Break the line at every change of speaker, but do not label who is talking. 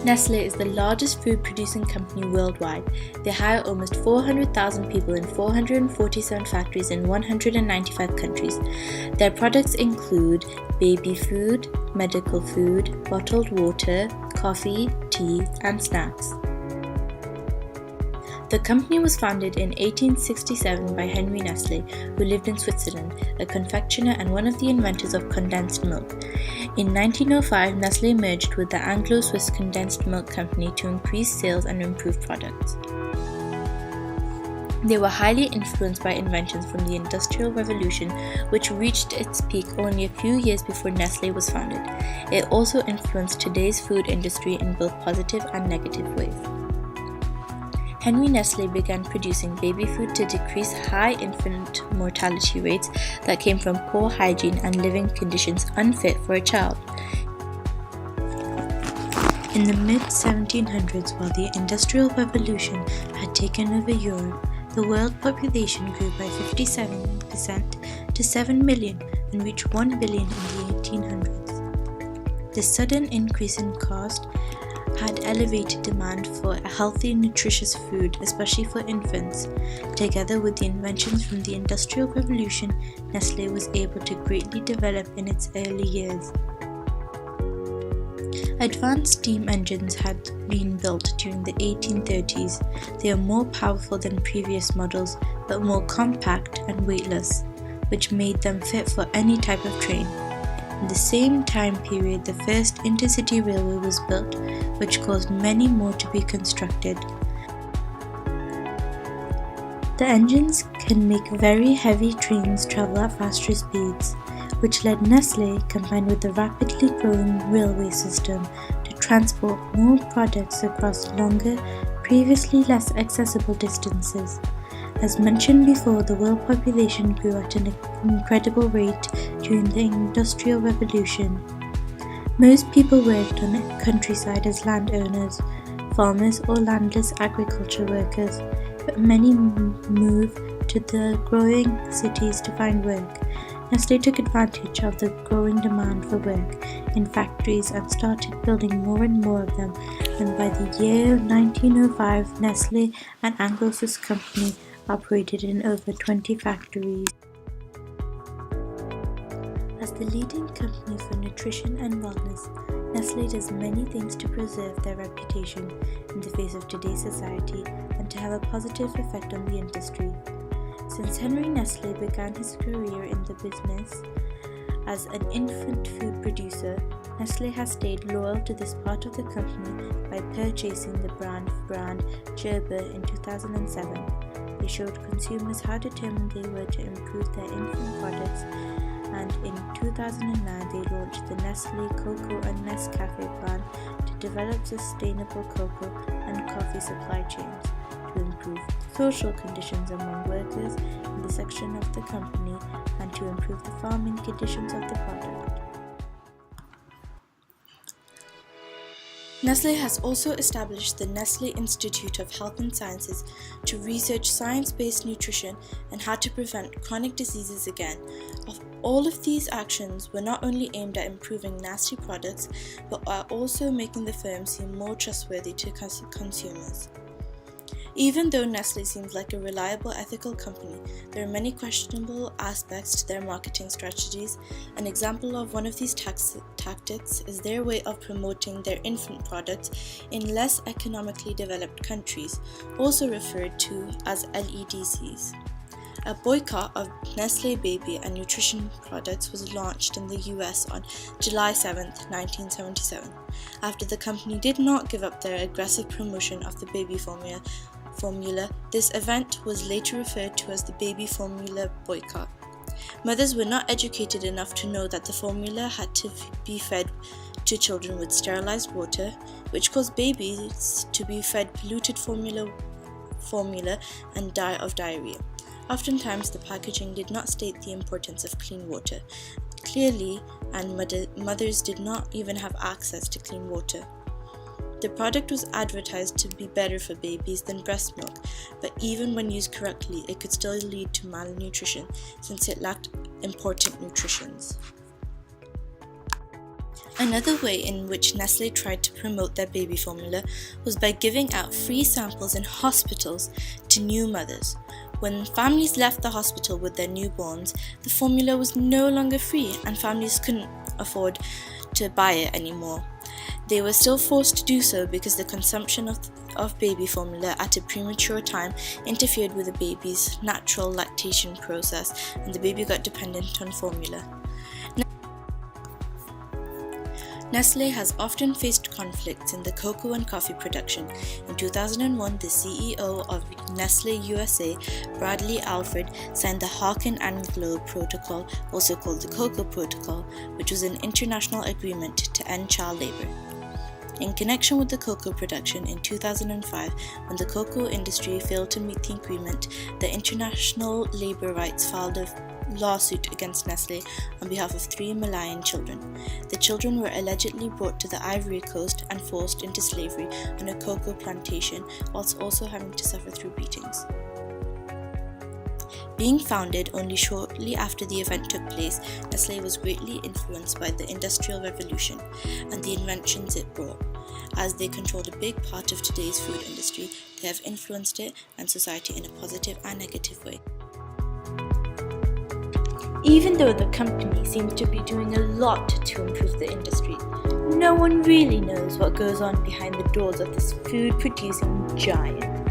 Nestle is the largest food producing company worldwide. They hire almost 400,000 people in 447 factories in 195 countries. Their products include baby food, medical food, bottled water, coffee, tea, and snacks. The company was founded in 1867 by Henry Nestle, who lived in Switzerland, a confectioner and one of the inventors of condensed milk. In 1905, Nestle merged with the Anglo-Swiss Condensed Milk Company to increase sales and improve products. They were highly influenced by inventions from the Industrial Revolution, which reached its peak only a few years before Nestle was founded. It also influenced today's food industry in both positive and negative ways. Henry Nestle began producing baby food to decrease high infant mortality rates that came from poor hygiene and living conditions unfit for a child. In the mid-1700s, while the Industrial Revolution had taken over Europe, the world population grew by 57% to 7 million and reached 1 billion in the 1800s. This sudden increase in cost had elevated demand for a healthy, nutritious food, especially for infants. Together with the inventions from the Industrial Revolution, Nestle was able to greatly develop in its early years. Advanced steam engines had been built during the 1830s. They are more powerful than previous models, but more compact and weightless, which made them fit for any type of train. In the same time period, the first intercity railway was built, which caused many more to be constructed. The engines can make very heavy trains travel at faster speeds, which led Nestle, combined with the rapidly growing railway system, to transport more products across longer, previously less accessible distances. As mentioned before, the world population grew at an incredible rate during the Industrial Revolution. Most people worked on the countryside as landowners, farmers or landless agriculture workers, but many moved to the growing cities to find work. Nestle took advantage of the growing demand for work in factories and started building more and more of them, and by the year 1905, Nestle, an Anglo-Swiss company, operated in over 20 factories. As the leading company for nutrition and wellness, Nestle does many things to preserve their reputation in the face of today's society and to have a positive effect on the industry. Since Henry Nestle began his career in the business as an infant food producer, Nestle has stayed loyal to this part of the company by purchasing the brand Gerber in 2007. They showed consumers how determined they were to improve their infant products, and in 2009 they launched the Nestle Cocoa and Nescafe plan to develop sustainable cocoa and coffee supply chains to improve social conditions among workers in the section of the company and to improve the farming conditions of the product. Nestle has also established the Nestle Institute of Health and Sciences to research science-based nutrition and how to prevent chronic diseases again. All of these actions were not only aimed at improving Nestle products, but are also making the firm seem more trustworthy to consumers. Even though Nestle seems like a reliable, ethical company, there are many questionable aspects to their marketing strategies. An example of one of these tactics is their way of promoting their infant products in less economically developed countries, also referred to as LEDCs. A boycott of Nestle baby and nutrition products was launched in the US on July 7, 1977, after the company did not give up their aggressive promotion of the baby formula. This event was later referred to as the baby formula boycott. Mothers were not educated enough to know that the formula had to be fed to children with sterilized water, which caused babies to be fed polluted formula and die of diarrhea. Oftentimes, the packaging did not state the importance of clean water clearly, and mothers did not even have access to clean water. The product was advertised to be better for babies than breast milk, but even when used correctly, it could still lead to malnutrition since it lacked important nutrients. Another way in which Nestle tried to promote their baby formula was by giving out free samples in hospitals to new mothers. When families left the hospital with their newborns, the formula was no longer free and families couldn't afford to buy it anymore. They were still forced to do so because the consumption of baby formula at a premature time interfered with the baby's natural lactation process and the baby got dependent on formula. Nestle has often faced conflicts in the cocoa and coffee production. In 2001, the CEO of Nestle USA, Bradley Alford, signed the Harkin-Anglo Protocol, also called the Cocoa Protocol, which was an international agreement to end child labor. In connection with the cocoa production in 2005, when the cocoa industry failed to meet the agreement, the International Labour Rights filed a lawsuit against Nestle on behalf of 3 Malayan children. The children were allegedly brought to the Ivory Coast and forced into slavery on a cocoa plantation, whilst also having to suffer through beatings. Being founded only shortly after the event took place, Nestle was greatly influenced by the Industrial Revolution and the inventions it brought. As they controlled a big part of today's food industry, they have influenced it and society in a positive and negative way. Even though the company seems to be doing a lot to improve the industry, no one really knows what goes on behind the doors of this food-producing giant.